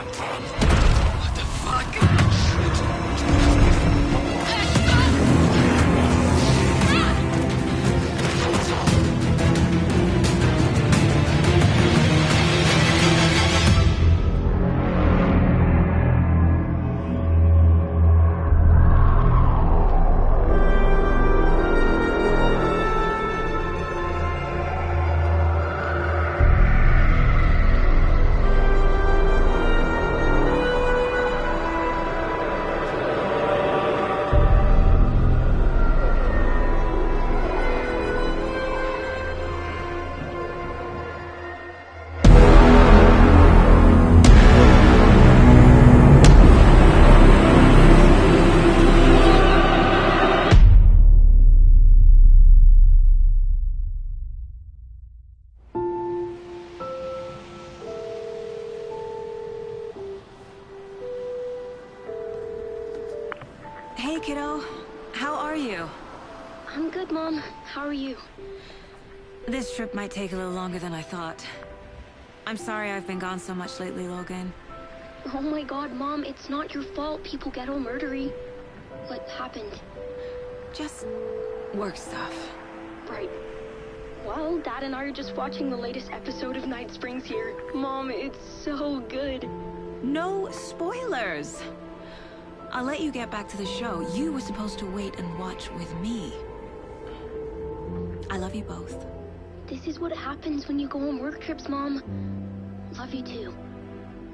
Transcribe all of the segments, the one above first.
What the fuck? Hey, kiddo. How are you? I'm good, Mom. How are you? This trip might take a little longer than I thought. I'm sorry I've been gone so much lately, Logan. Oh my god, Mom, it's not your fault people get all murdery. What happened? Just work stuff. Right. Well, Dad and I are just watching the latest episode of Night Springs here. Mom, it's so good. No spoilers! I'll let you get back to the show. You were supposed to wait and watch with me. I love you both. This is what happens when you go on work trips, Mom. Love you too.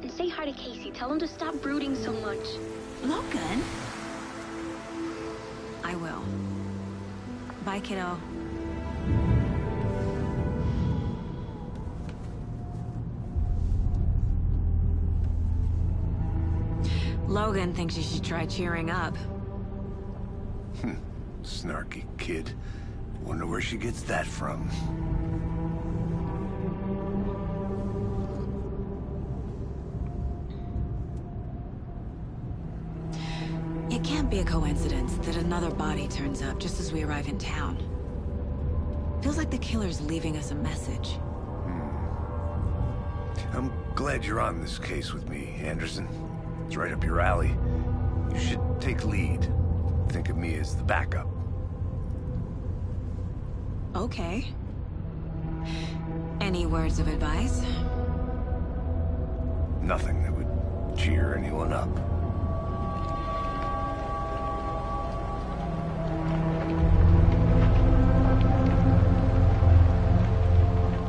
And say hi to Casey. Tell him to stop brooding so much. Logan? I will. Bye, kiddo. Logan thinks you should try cheering up. Snarky kid. Wonder where she gets that from. It can't be a coincidence that another body turns up just as we arrive in town. Feels like the killer's leaving us a message. I'm glad you're on this case with me, Anderson. It's right up your alley. You should take lead. Think of me as the backup. Okay. Any words of advice? Nothing that would cheer anyone up.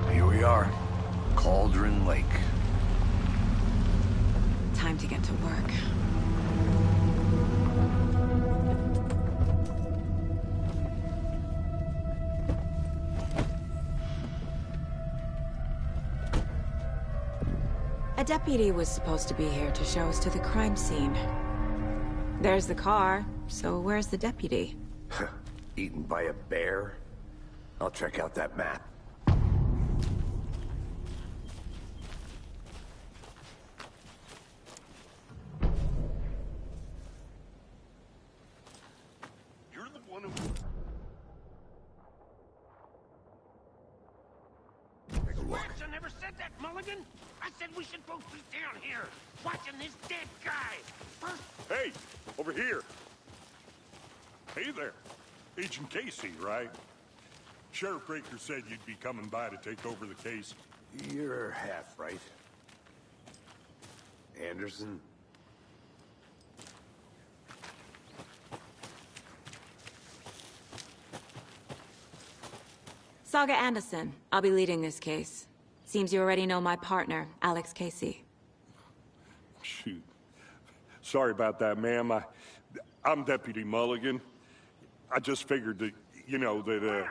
Here we are. Cauldron Lake. Time to get to work. A deputy was supposed to be here to show us to the crime scene. There's the car, so where's the deputy? Eaten by a bear? I'll check out that map. You're the one who... Take a look. I never said that, Mulligan! I said we should both be down here, watching this dead guy! First... Hey! Over here! Hey there! Agent Casey, right? Sheriff Breaker said you'd be coming by to take over the case. You're half right. Anderson? Saga Anderson. I'll be leading this case. Seems you already know my partner, Alex Casey. Shoot. Sorry about that, ma'am. I'm Deputy Mulligan. I just figured that, you know, that, Those damn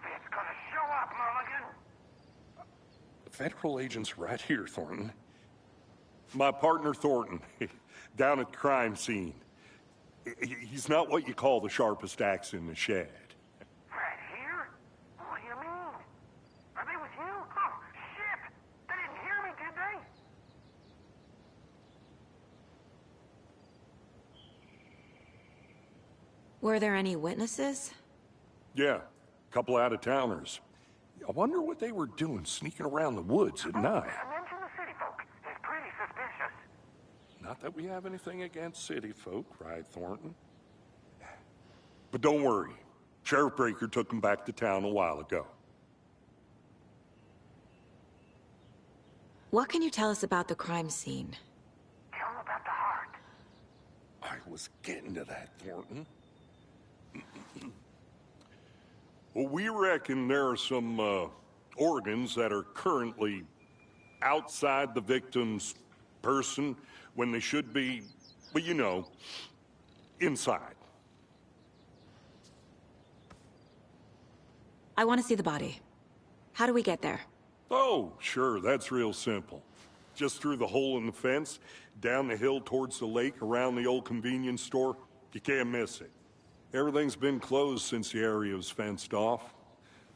feds gonna show up, Mulligan! Federal agent's right here, Thornton. My partner, Thornton, down at the crime scene. He's not what you call the sharpest axe in the shed. Right here? What do you mean? Are they with you? Oh, shit! They didn't hear me, did they? Were there any witnesses? Yeah, a couple out-of-towners. I wonder what they were doing sneaking around the woods at night. Mention the city folk. It's pretty suspicious. Not that we have anything against city folk, right, Thornton? But don't worry. Sheriff Breaker took him back to town a while ago. What can you tell us about the crime scene? Tell him about the heart. I was getting to that, Thornton. Well, we reckon there are some organs that are currently outside the victim's person when they should be, well, you know, inside. I want to see the body. How do we get there? Oh, sure, that's real simple. Just through the hole in the fence, down the hill towards the lake, around the old convenience store. You can't miss it. Everything's been closed since the area was fenced off.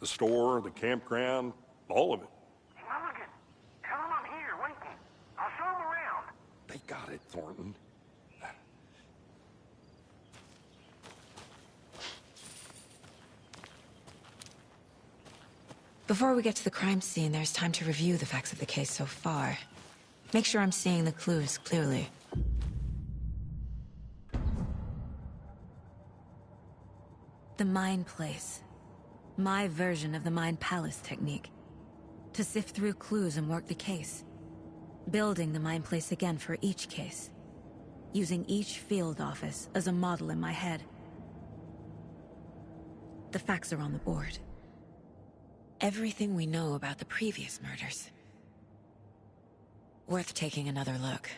The store, the campground, all of it. Mulligan, tell him I'm here waiting. I'll show him around. They got it, Thornton. Before we get to the crime scene, there's time to review the facts of the case so far. Make sure I'm seeing the clues clearly. The Mind Place. My version of the Mind Palace technique. To sift through clues and work the case. Building the Mind Place again for each case. Using each field office as a model in my head. The facts are on the board. Everything we know about the previous murders. Worth taking another look.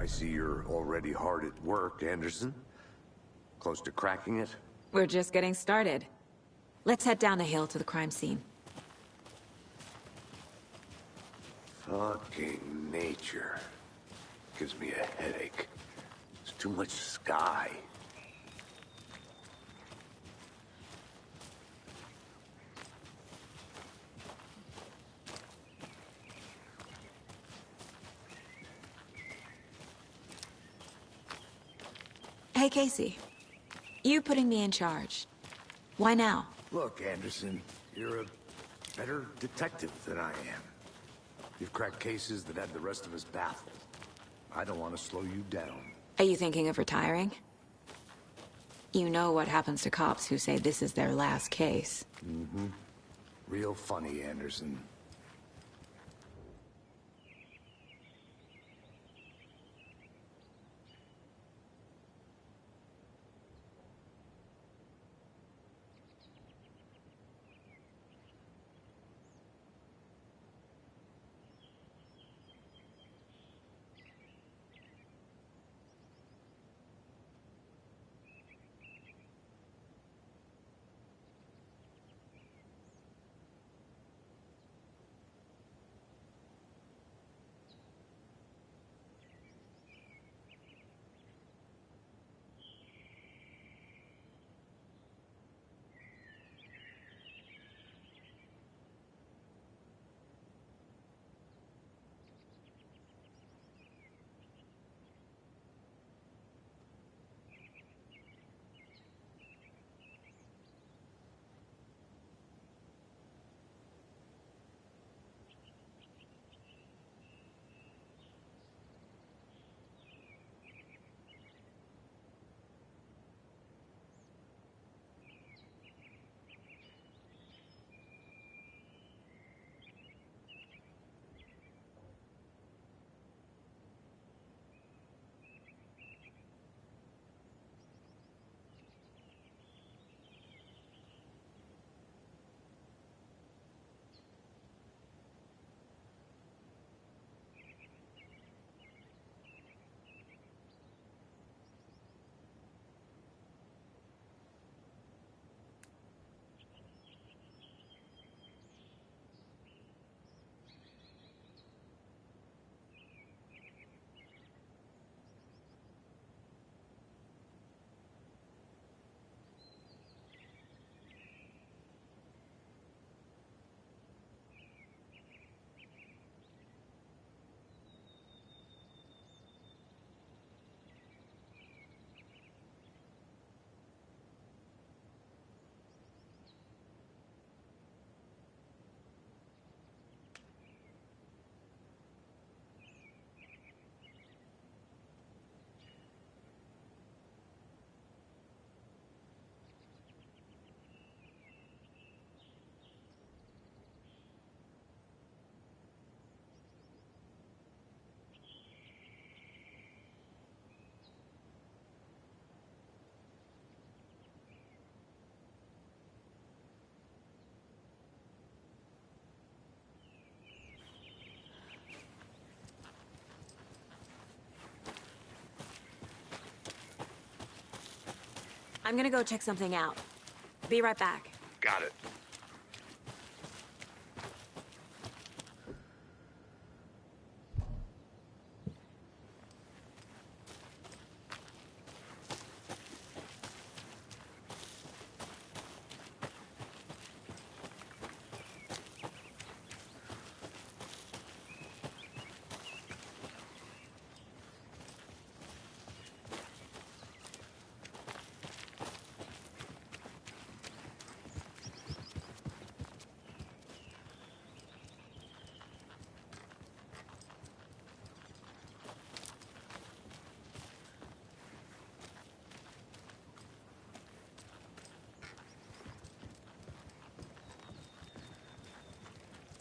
I see you're already hard at work, Anderson. Close to cracking it? We're just getting started. Let's head down the hill to the crime scene. Fucking nature. Gives me a headache. There's too much sky. Hey, Casey. You putting me in charge. Why now? Look, Anderson, you're a better detective than I am. You've cracked cases that had the rest of us baffled. I don't want to slow you down. Are you thinking of retiring? You know what happens to cops who say this is their last case. Mm-hmm. Real funny, Anderson. I'm gonna go check something out. Be right back. Got it.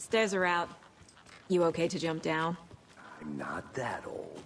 Stairs are out. You okay to jump down? I'm not that old.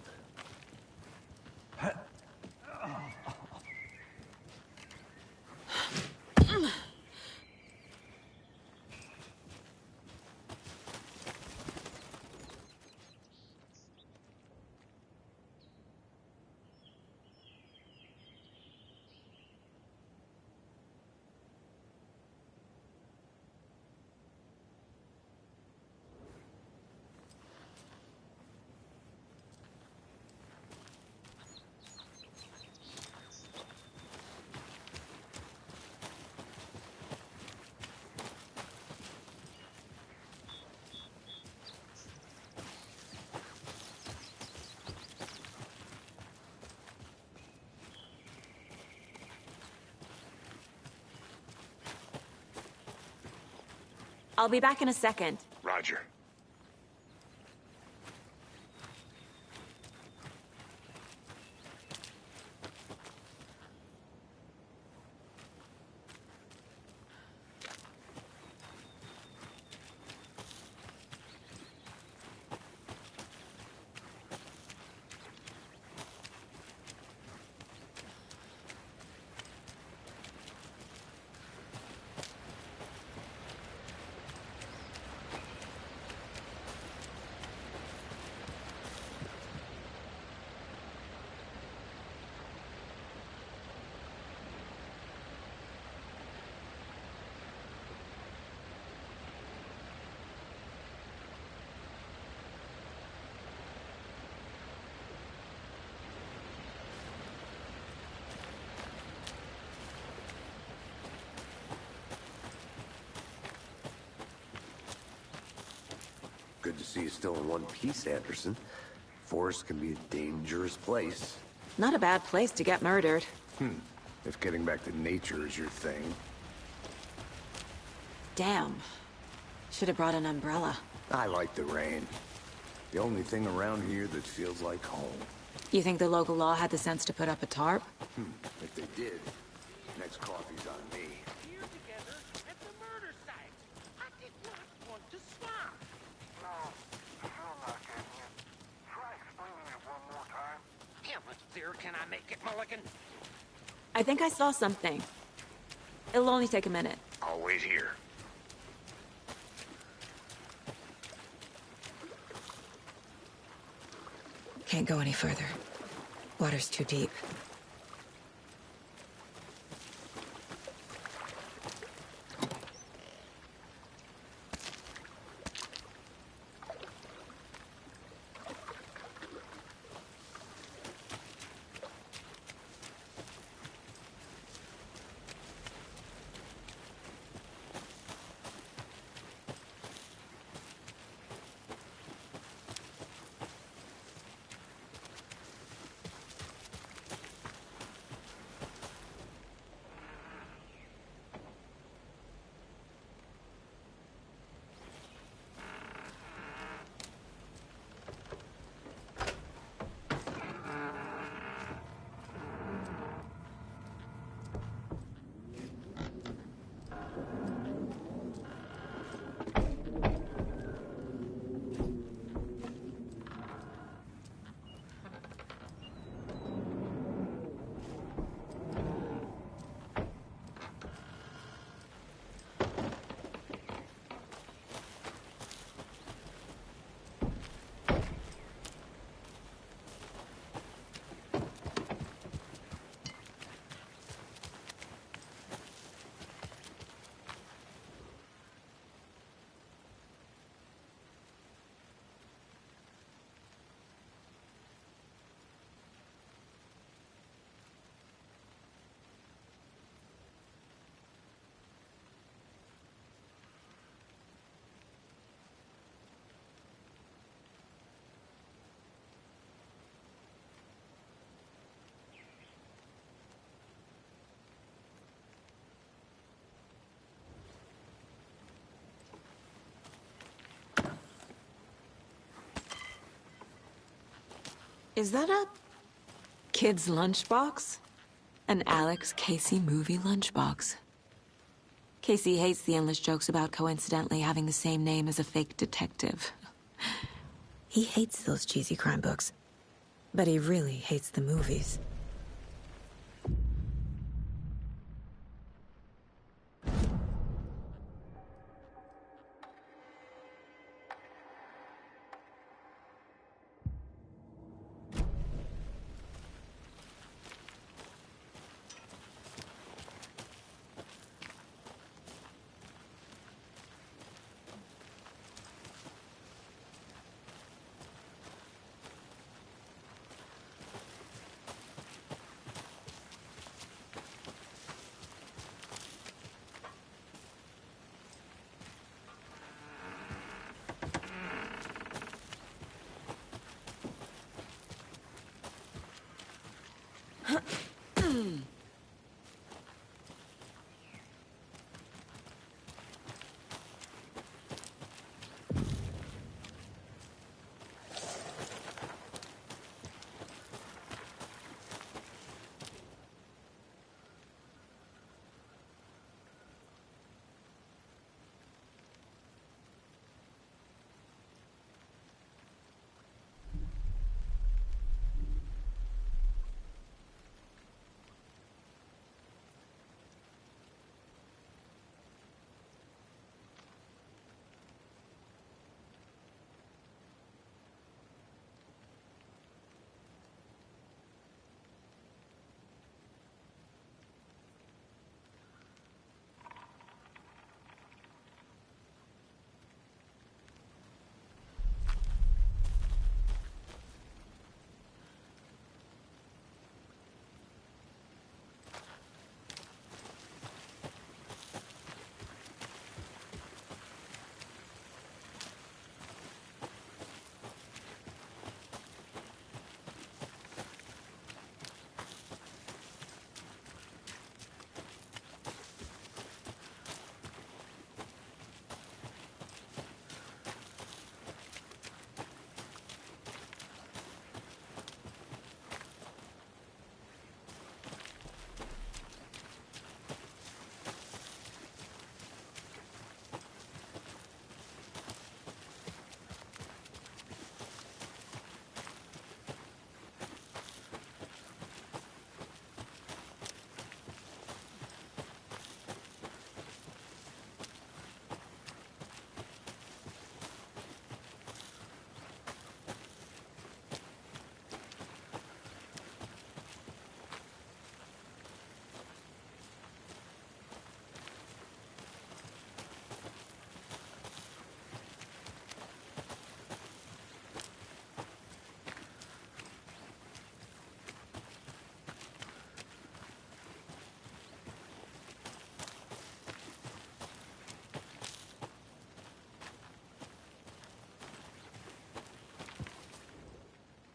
I'll be back in a second. Roger. Good to see you still in one piece, Anderson. Forest can be a dangerous place. Not a bad place to get murdered. If getting back to nature is your thing. Damn. Should have brought an umbrella. I like the rain. The only thing around here that feels like home. You think the local law had the sense to put up a tarp? If they did, next coffee's on me. Here together at the murder site. I did not want to swap. No, still not getting it. Try explaining it one more time. How much clearer can I make it, Mulligan? I think I saw something. It'll only take a minute. I'll wait here. Can't go any further. Water's too deep. Is that a kid's lunchbox? An Alex Casey movie lunchbox. Casey hates the endless jokes about coincidentally having the same name as a fake detective. He hates those cheesy crime books, but he really hates the movies.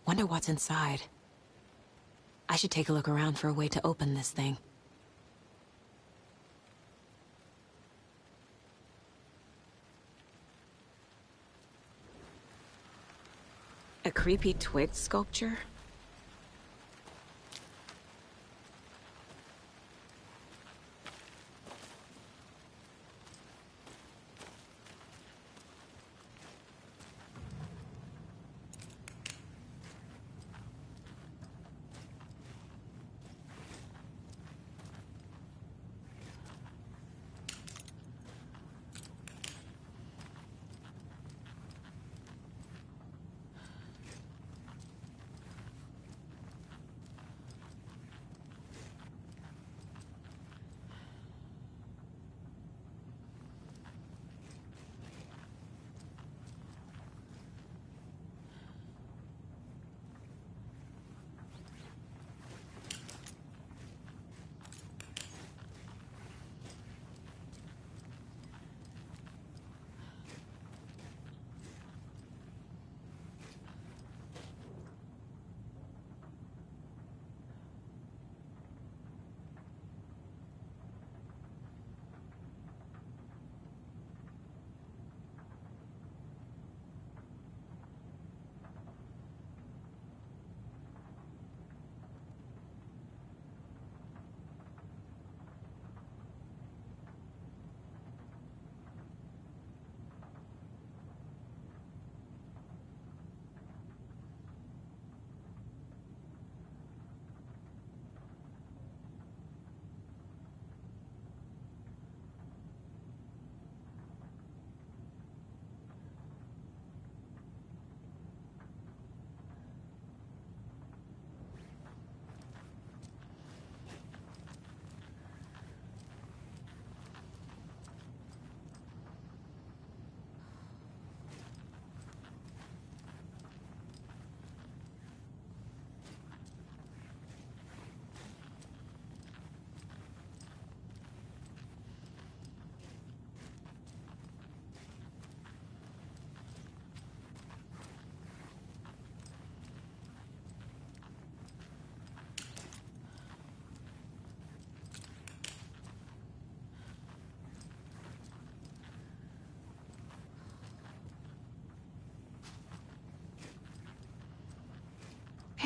Wonder what's inside. I should take a look around for a way to open this thing. A creepy twig sculpture?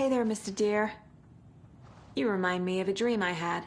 Hey there, Mr. Deer. You remind me of a dream I had.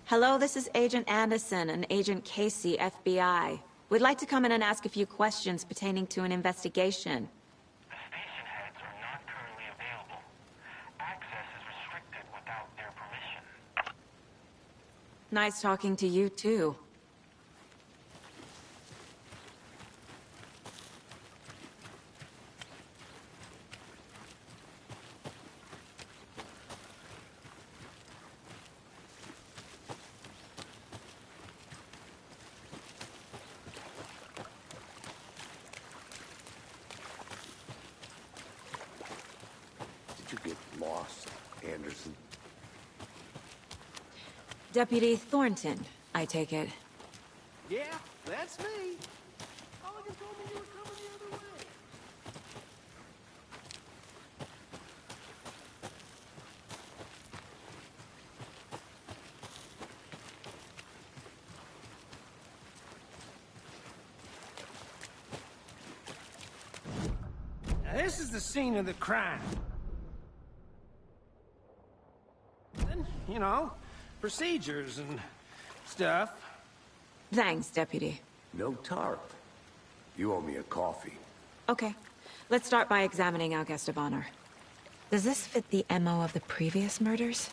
Hello, this is Agent Anderson and Agent Casey, FBI. We'd like to come in and ask a few questions pertaining to an investigation. The station heads are not currently available. Access is restricted without their permission. Nice talking to you, too. Did you get lost, Anderson? Deputy Thornton, I take it. Yeah, that's me. Mulligan told me you were coming the other way. Now, this is the scene of the crime. And, you know, procedures and stuff. Thanks, Deputy. No tarp. You owe me a coffee. Okay, let's start by examining our guest of honor. Does this fit the MO of the previous murders?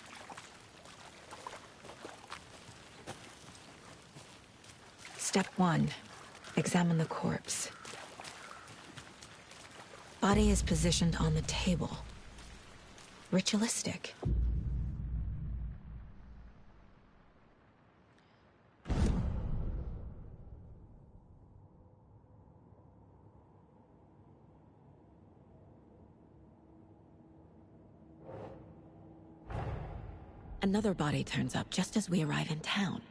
Step 1. Examine the corpse. Body is positioned on the table. Ritualistic. Another body turns up just as we arrive in town.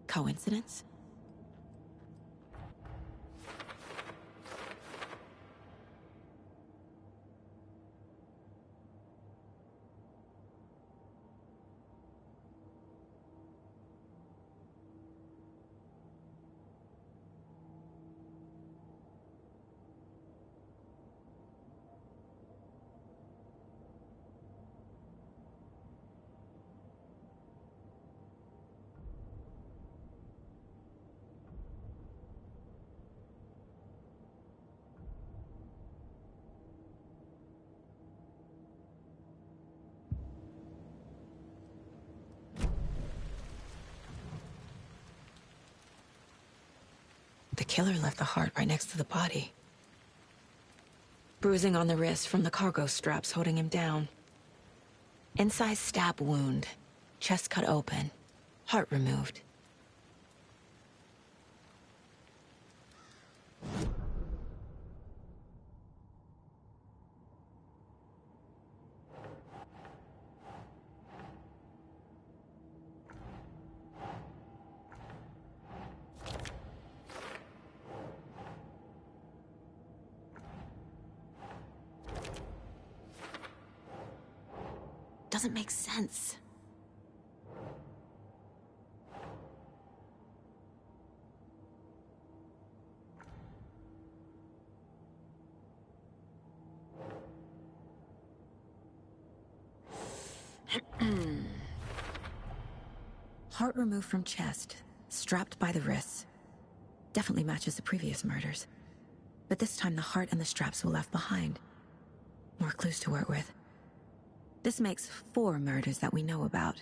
Coincidence? The killer left the heart right next to the body. Bruising on the wrist from the cargo straps holding him down. Incised stab wound. Chest cut open. Heart removed. Doesn't make sense. Heart removed from chest, strapped by the wrists. Definitely matches the previous murders. But this time the heart and the straps were left behind. More clues to work with. This makes 4 murders that we know about.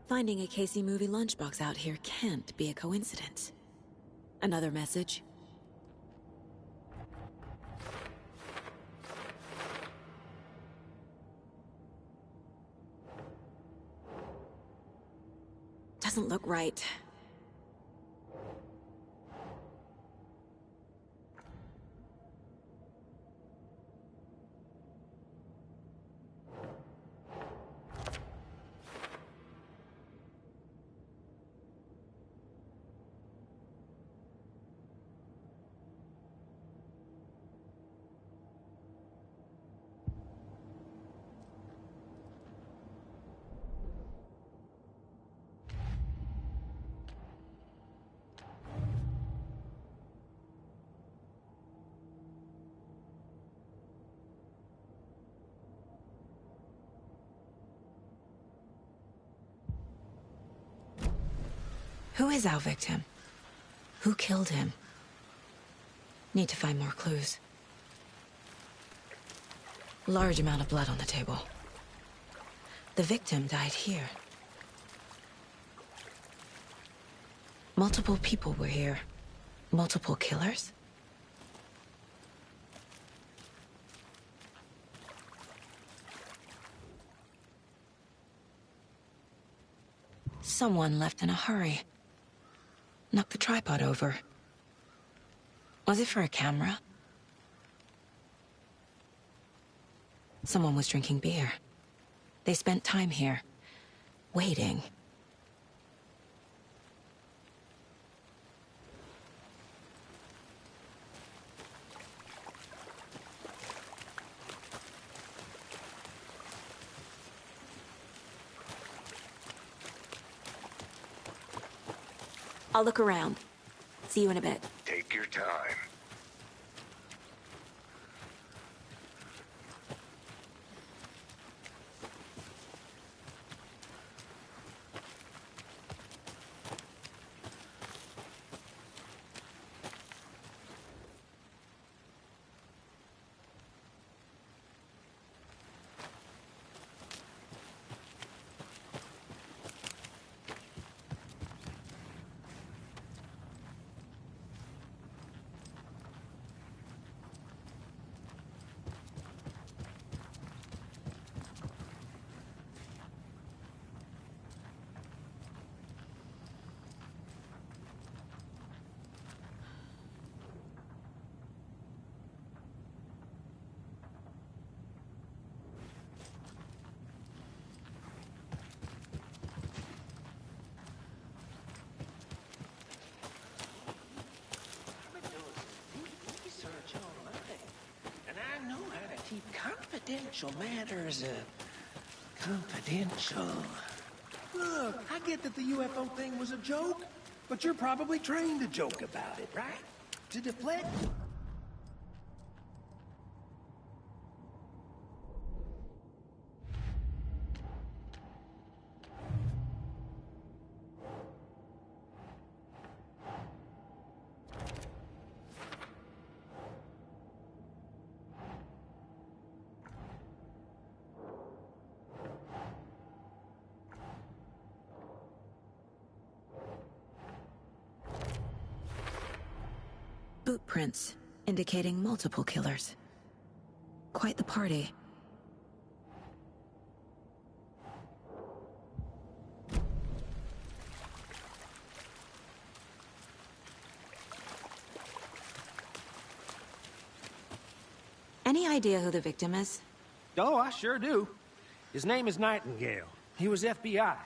Finding a Casey movie lunchbox out here can't be a coincidence. Another message. Doesn't look right. Who is our victim? Who killed him? Need to find more clues. Large amount of blood on the table. The victim died here. Multiple people were here. Multiple killers? Someone left in a hurry. Knocked the tripod over. Was it for a camera? Someone was drinking beer. They spent time here, waiting. I'll look around. See you in a bit. Take your time. Confidential matters, confidential. Look, I get that the UFO thing was a joke, but you're probably trained to joke about it, right? To deflect. Boot prints, indicating multiple killers. Quite the party. Any idea who the victim is? Oh, I sure do. His name is Nightingale. He was FBI.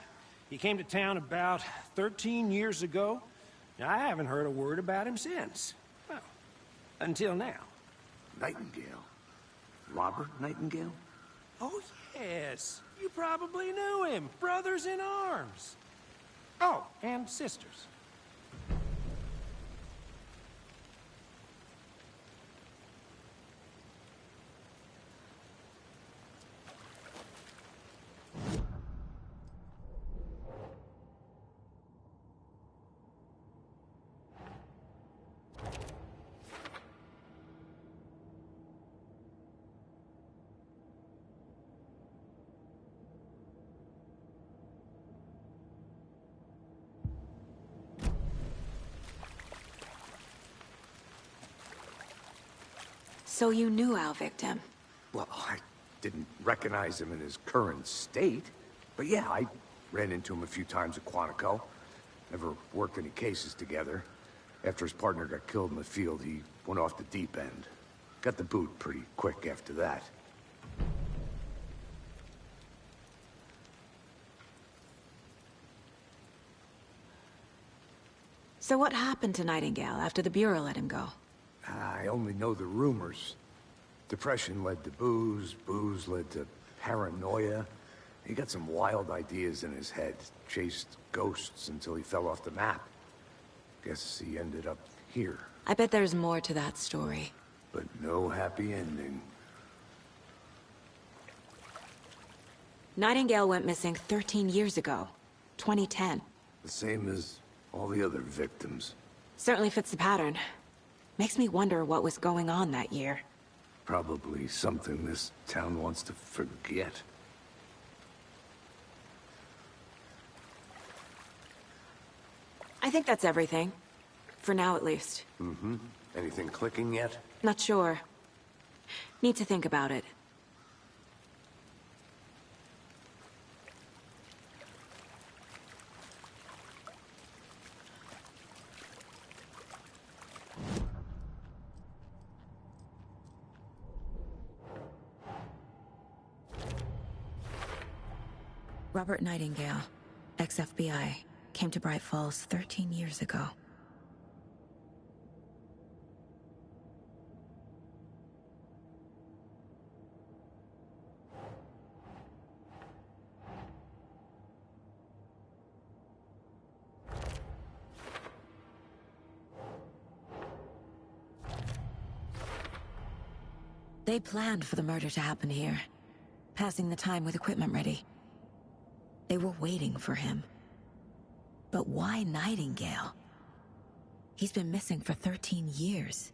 He came to town about 13 years ago. I haven't heard a word about him since. Well, until now. Nightingale? Robert Nightingale? Oh, yes. You probably knew him. Brothers in arms. Oh, and sisters. So you knew our victim? Well, I didn't recognize him in his current state. But yeah, I ran into him a few times at Quantico. Never worked any cases together. After his partner got killed in the field, he went off the deep end. Got the boot pretty quick after that. So what happened to Nightingale after the Bureau let him go? I only know the rumors. Depression led to booze, booze led to paranoia. He got some wild ideas in his head, chased ghosts until he fell off the map. Guess he ended up here. I bet there's more to that story. But no happy ending. Nightingale went missing 13 years ago. 2010. The same as all the other victims. Certainly fits the pattern. Makes me wonder what was going on that year. Probably something this town wants to forget. I think that's everything. For now, at least. Mm-hmm. Anything clicking yet? Not sure. Need to think about it. Robert Nightingale, ex-FBI, came to Bright Falls 13 years ago. They planned for the murder to happen here, passing the time with equipment ready. They were waiting for him. But why Nightingale? He's been missing for 13 years.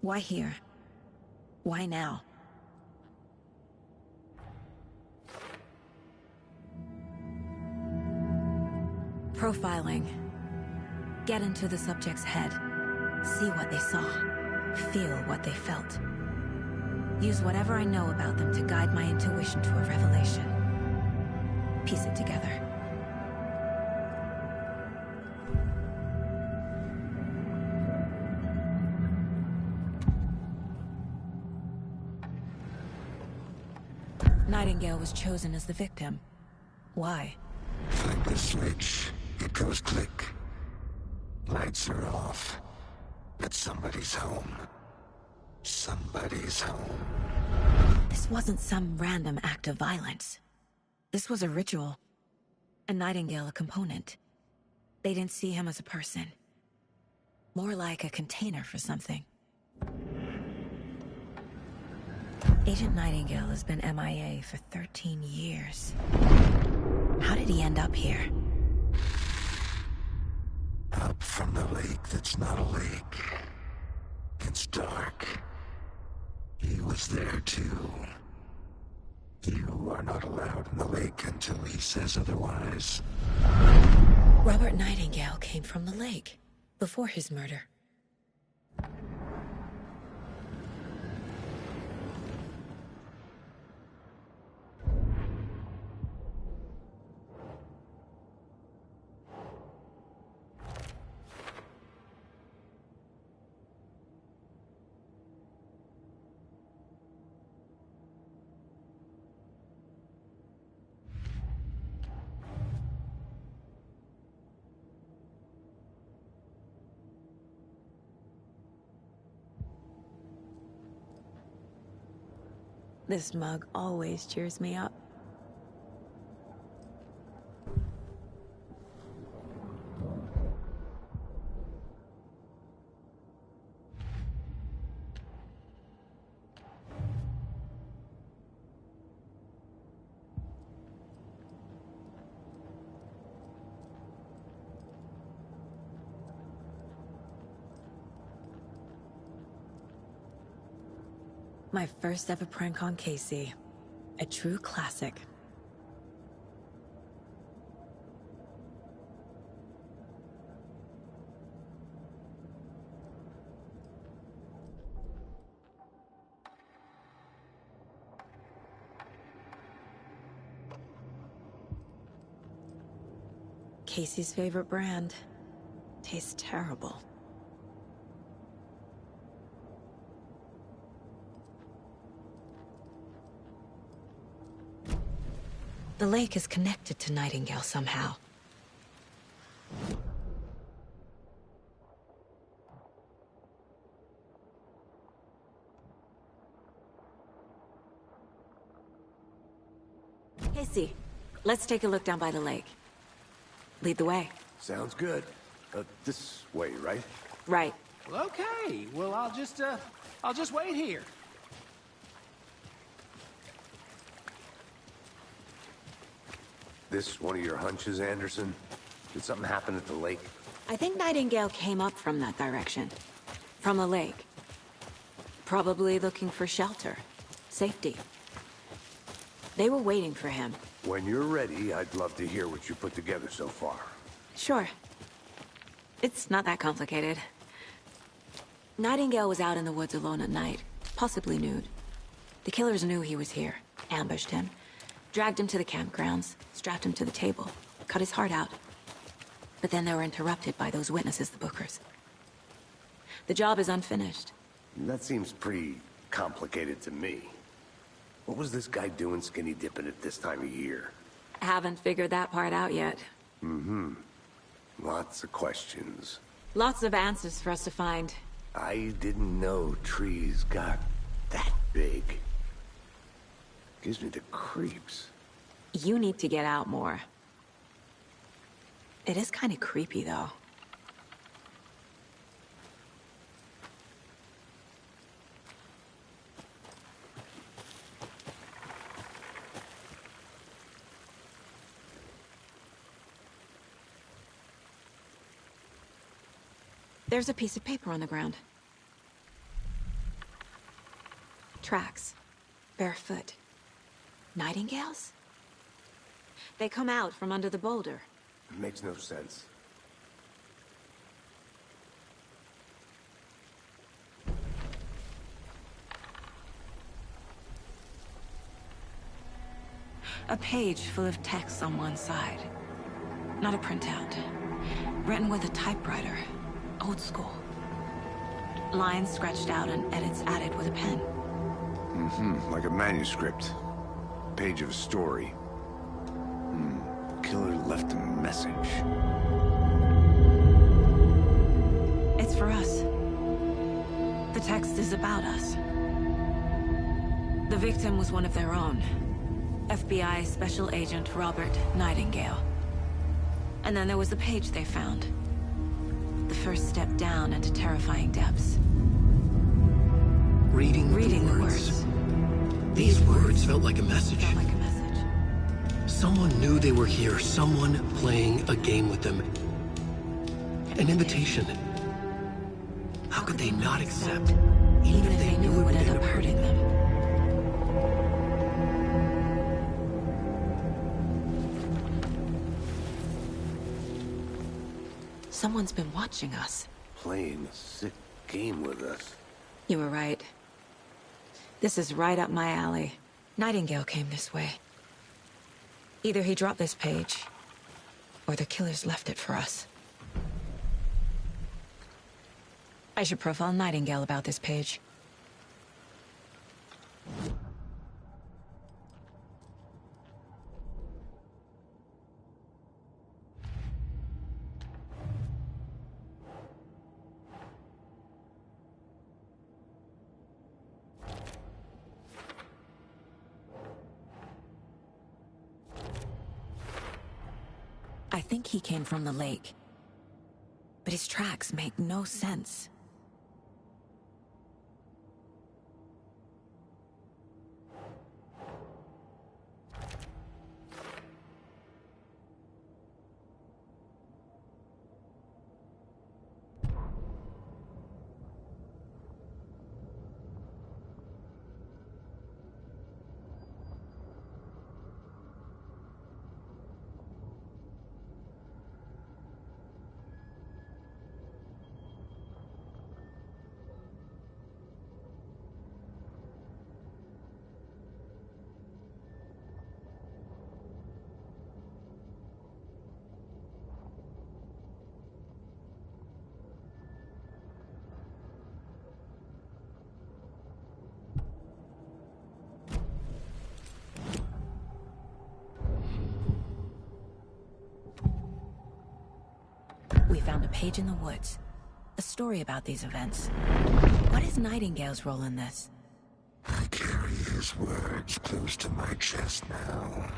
Why here? Why now? Profiling. Get into the subject's head. See what they saw. Feel what they felt. Use whatever I know about them to guide my intuition to a revelation. Piece it together. Nightingale was chosen as the victim. Why? Find the switch. It goes click. Lights are off. But somebody's home. Somebody's home. This wasn't some random act of violence. This was a ritual. And Nightingale a component. They didn't see him as a person. More like a container for something. Agent Nightingale has been MIA for 13 years. How did he end up here? Up from the lake that's not a lake. It's dark. He was there too. You are not allowed in the lake until he says otherwise. Robert Nightingale came from the lake, before his murder. This mug always cheers me up. My first ever prank on Casey. A true classic. Casey's favorite brand. Tastes terrible. The lake is connected to Nightingale somehow. Casey, let's take a look down by the lake. Lead the way. Sounds good. This way, right? Right. Well, okay. Well, I'll just wait here. This one of your hunches, Anderson? Did something happen at the lake? I think Nightingale came up from that direction. From the lake. Probably looking for shelter. Safety. They were waiting for him. When you're ready, I'd love to hear what you put together so far. Sure. It's not that complicated. Nightingale was out in the woods alone at night, possibly nude. The killers knew he was here, ambushed him, dragged him to the campgrounds, strapped him to the table, cut his heart out. But then they were interrupted by those witnesses, the Bookers. The job is unfinished. That seems pretty complicated to me. What was this guy doing skinny dipping at this time of year? Haven't figured that part out yet. Mm-hmm. Lots of questions. Lots of answers for us to find. I didn't know trees got that big. Gives me the creeps. You need to get out more. It is kind of creepy, though. There's a piece of paper on the ground. Tracks. Barefoot. Nightingales? They come out from under the boulder. It makes no sense. A page full of text on one side. Not a printout. Written with a typewriter. Old school. Lines scratched out and edits added with a pen. Mm-hmm, like a manuscript. Page of a story. Killer left a message. It's for us. The text is about us. The victim was one of their own. FBI Special Agent Robert Nightingale. And then there was the page they found. The first step down into terrifying depths. Reading the words. These words felt like a message. Someone knew they were here, someone playing a game with them. An invitation. How could they not accept, even if they knew it would end up hurting them? Someone's been watching us. Playing a sick game with us. You were right. This is right up my alley. Nightingale came this way. Either he dropped this page, or the killers left it for us. I should profile Nightingale about this page. I think he came from the lake. But his tracks make no sense. We found a page in the woods. A story about these events. What is Nightingale's role in this? I carry his words close to my chest now.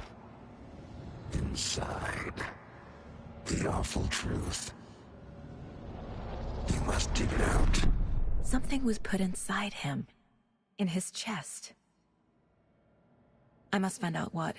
Inside, the awful truth. You must dig it out. Something was put inside him. In his chest. I must find out what.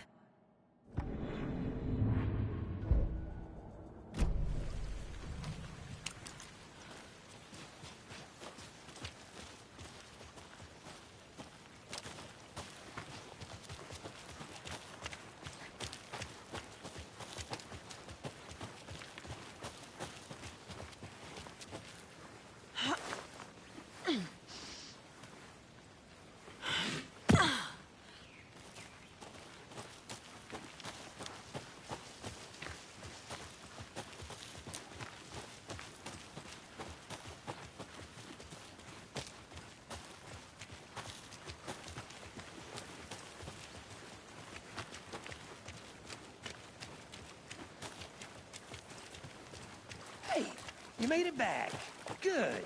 made it back. Good.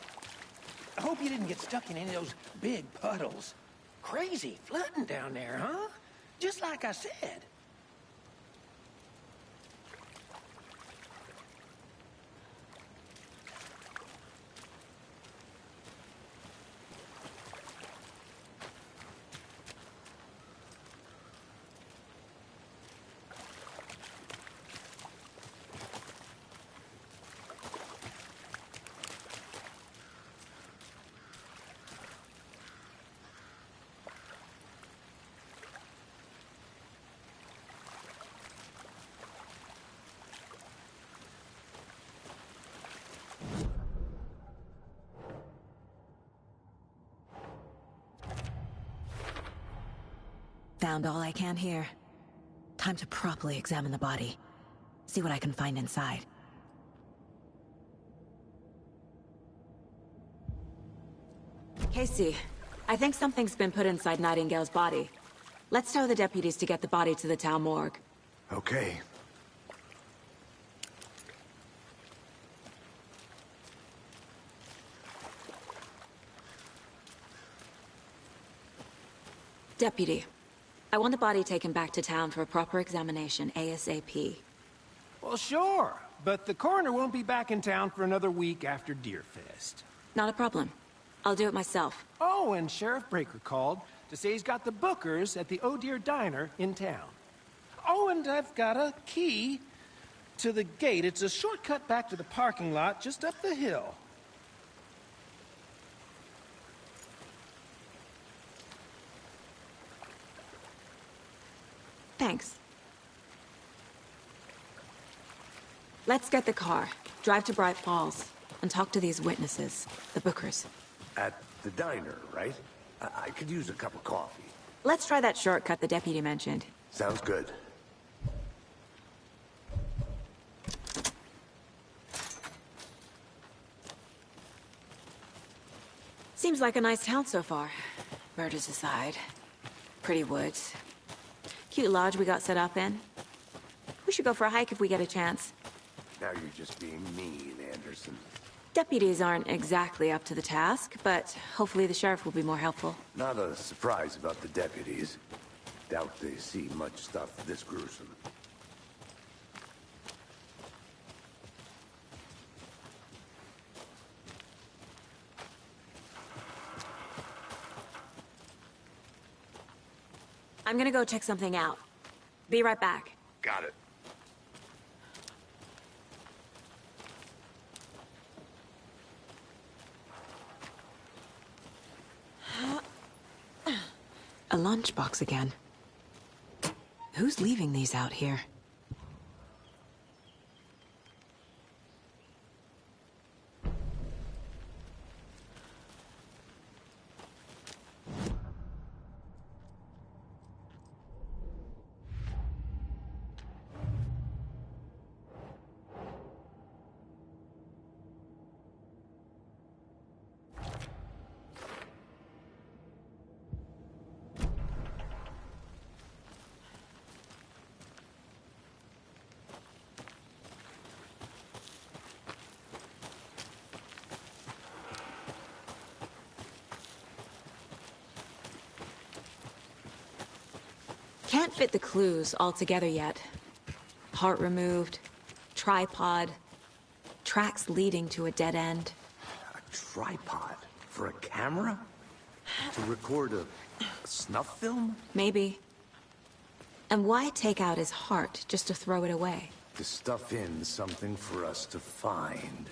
I hope you didn't get stuck in any of those big puddles. Crazy flooding down there, huh? Just like I said. Found all I can here. Time to properly examine the body. See what I can find inside. Casey, I think something's been put inside Nightingale's body. Let's tell the deputies to get the body to the town morgue. Okay. Deputy, I want the body taken back to town for a proper examination ASAP. Well, sure. But the coroner won't be back in town for another week after Deerfest. Not a problem. I'll do it myself. Oh, and Sheriff Breaker called to say he's got the Bookers at the Oh Dear Diner in town. Oh, and I've got a key to the gate. It's a shortcut back to the parking lot just up the hill. Thanks. Let's get the car, drive to Bright Falls, and talk to these witnesses, the Bookers. At the diner, right? I could use a cup of coffee. Let's try that shortcut the deputy mentioned. Sounds good. Seems like a nice town so far. Murders aside. Pretty woods. Cute lodge we got set up in. We should go for a hike if we get a chance. Now you're just being mean, Anderson. Deputies aren't exactly up to the task, but hopefully the sheriff will be more helpful. Not a surprise about the deputies. Doubt they see much stuff this gruesome. I'm gonna go check something out. Be right back. Got it. A lunchbox again. Who's leaving these out here? Can't fit the clues all together yet. Heart removed, tripod, tracks leading to a dead end. A tripod? For a camera? To record a snuff film? Maybe. And why take out his heart just to throw it away? To stuff in something for us to find.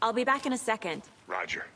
I'll be back in a second. Roger.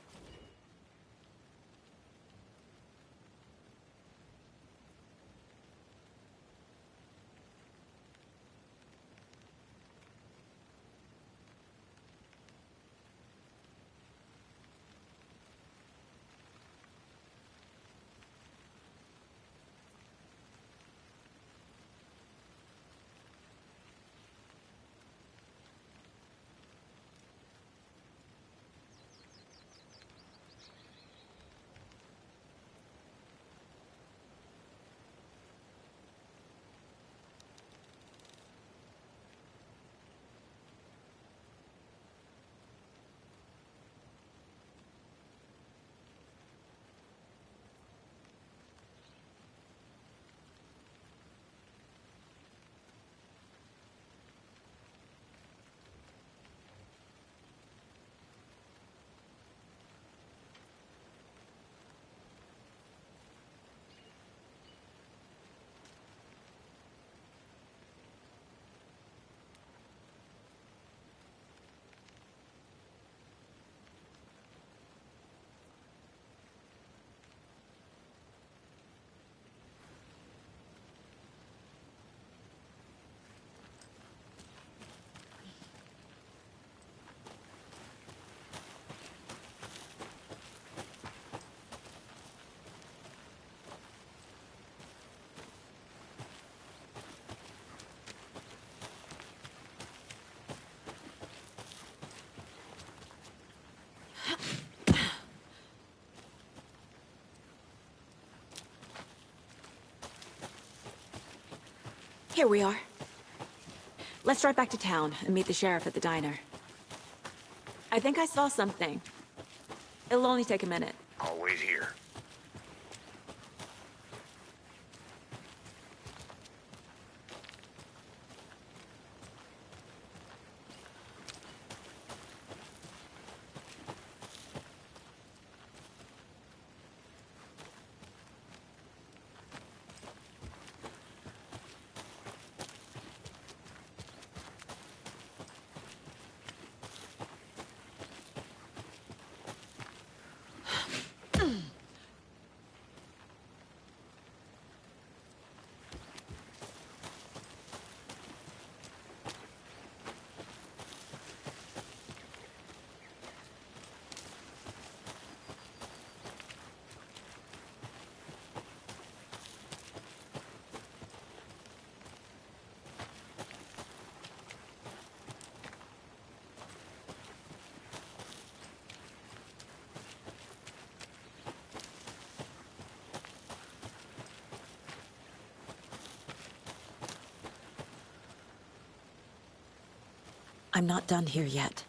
Here we are. Let's drive back to town and meet the sheriff at the diner. I think I saw something. It'll only take a minute. I'll wait here. I'm not done here yet.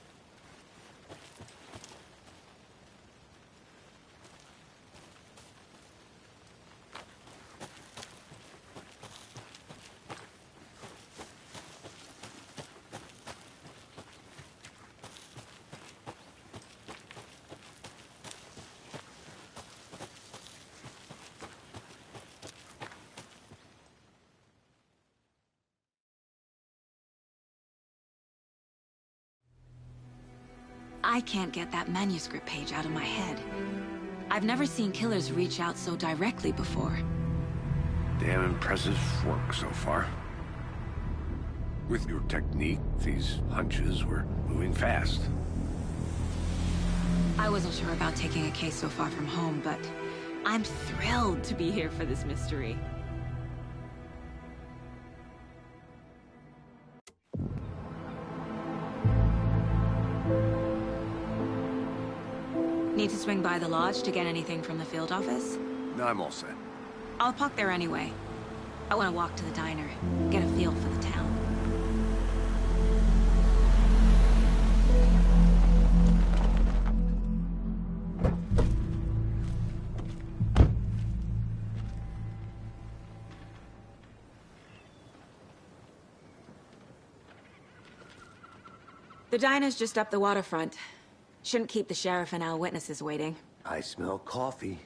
I can't get that manuscript page out of my head. I've never seen killers reach out so directly before. Damn impressive work so far. With your technique, these hunches were moving fast. I wasn't sure about taking a case so far from home, but I'm thrilled to be here for this mystery. Need to swing by the lodge to get anything from the field office? No, I'm all set. I'll park there anyway. I want to walk to the diner, get a feel for the town. The diner's just up the waterfront. Shouldn't keep the sheriff and our witnesses waiting. I smell coffee.